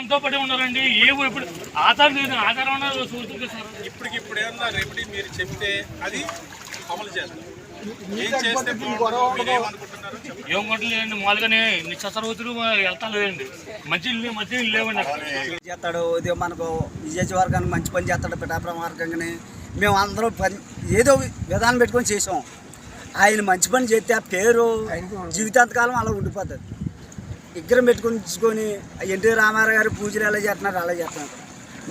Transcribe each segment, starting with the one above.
మనతో పడి ఉన్నారండి. ఏమో ఇప్పుడు ఆధారం లేదు, ఆధారం చూస్తుంది సార్. ఇప్పటికిప్పుడు ఏమన్నా రెమెడీ మీరు చెప్తే అది అమలు చేస్తాం. ఏమంటలేదండి, మామూలుగానే నిత్యసర్వతులు వెళ్తా లేదండి. మంచి లేవండి చేస్తాడు. ఇది మనకు నియోజకవర్గానికి మంచి పని చేస్తాడు. పిఠాపురం వర్గంగానే మేము అందరూ పని ఏదో విధానం పెట్టుకొని చేసాం. ఆయన మంచి పని చేస్తే ఆ పేరు జీవితాంతకాలం అలా ఉండిపోతుంది. విగ్రహం పెట్టుకొని ఎన్టీ రామారావు గారు పూజలు ఎలా చేస్తున్నారు అలా చేస్తున్నారు.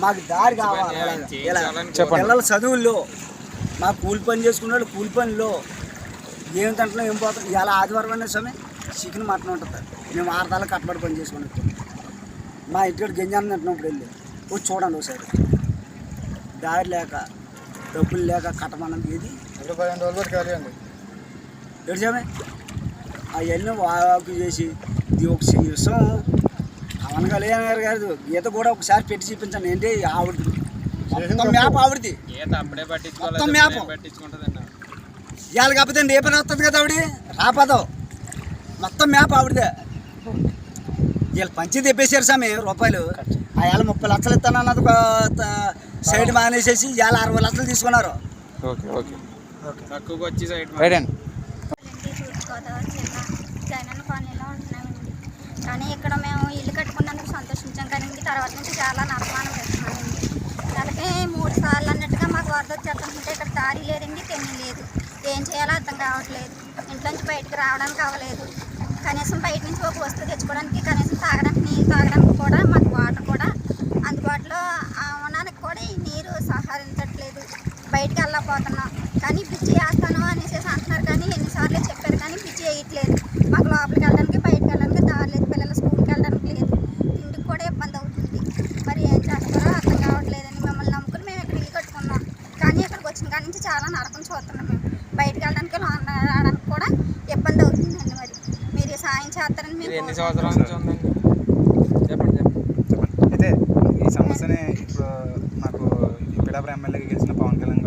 మాకు దారి కావాలి. ఇలా పిల్లల చదువుల్లో మా కూలి పని చేసుకున్నాడు. కూలి పనిలో ఏం తింటున్నాం ఏం పోతాం. ఇలా ఆదివారం అనే సమయం చికెన్ మటన్ ఉంటుంది. మేము 6 తాళ్ళ కట్టబడి పని చేసుకున్నట్టు మా ఇంటికి గంజాన్ని తింటున్నప్పుడు వెళ్ళి వచ్చి చూడండి ఒకసారి. దారి లేక డబ్బులు లేక కట్టమనం ఏది ఏడ్చామే అవన్నీ వాకు చేసి ఇది ఒక విషయం పవన్ కళ్యాణ్ గారు కాదు. గీత కూడా ఒకసారి పెట్టి చూపించండి. ఏంటి ఆవిడది మొత్తం మ్యాప్, ఆవిడది మొత్తం మ్యాప్. ఇవాళ కాకపోతే రేపు వస్తుంది కదా ఆవిడ రాపదో మొత్తం మ్యాప్ ఆవిడదే. వీళ్ళు పంచి తెప్పేశారు సార్ రూపాయలు. ఇవాళ 30 లక్షలు ఇస్తానన్నది సైడ్ మానేసేసి ఇవాళ 60 లక్షలు తీసుకున్నారు. తూర్పుగోదావరి జిల్లా జగనన్న కాలనీలో ఉంటున్నామండి. కానీ ఇక్కడ మేము ఇల్లు కట్టుకున్నందుకు సంతోషించాం. కానీ తర్వాత నుంచి చాలా నరమానం వేస్తున్నామండి. అలాగే 3 సార్లు అన్నట్టుగా మాకు వరద వచ్చేస్తుంటే ఇక్కడ దారి లేదండి, తెన్ని లేదు. ఏం చేయాలో అర్థం కావట్లేదు. ఇంట్లో నుంచి బయటకు రావడానికి అవ్వలేదు. కనీసం బయట నుంచి ఒక వస్తువు తెచ్చుకోవడానికి, కనీసం తాగడానికి నీళ్ళు తాగడానికి కూడా మాకు వాటర్ కూడా అందుబాటులో ఉండడానికి కూడా ఈ నీరు సహకరించట్లేదు. బయటికి వెళ్ళకపోతున్నాం. కానీ పిచ్చి వేస్తాను అనేసి అంటున్నారు. కానీ ఎన్నిసార్లు చెప్పారు కానీ పిచ్చి వేయట్లేదు. మాకు లోపలికి వెళ్ళడానికి బయటకు వెళ్ళడానికి దారి లేదు. పిల్లలు స్కూల్కి వెళ్ళడానికి లేదు. ఇంటికి కూడా ఇబ్బంది అవుతుంది. మరి ఏం చేస్తారో అర్థం కావట్లేదని మిమ్మల్ని నమ్ముకుని మేము ఇక్కడ ఇల్లు కట్టుకున్నాం. కానీ ఇక్కడికి వచ్చిన కాడి నుంచి చాలా నరకం చూస్తున్నాం. మేము బయటకు వెళ్ళడానికి రావడానికి కూడా ఇబ్బంది అవుతుందండి. మరి మీరు సాయం చేస్తారని మేము ఎన్ని సంవత్సరాల నుంచి ఉందండి? చెప్పండి. అయితే ఈ సమస్యని ఇప్పుడు నాకు పిఠాపురం ఎమ్మెల్యేగా గెలిచిన పవన్ కళ్యాణ్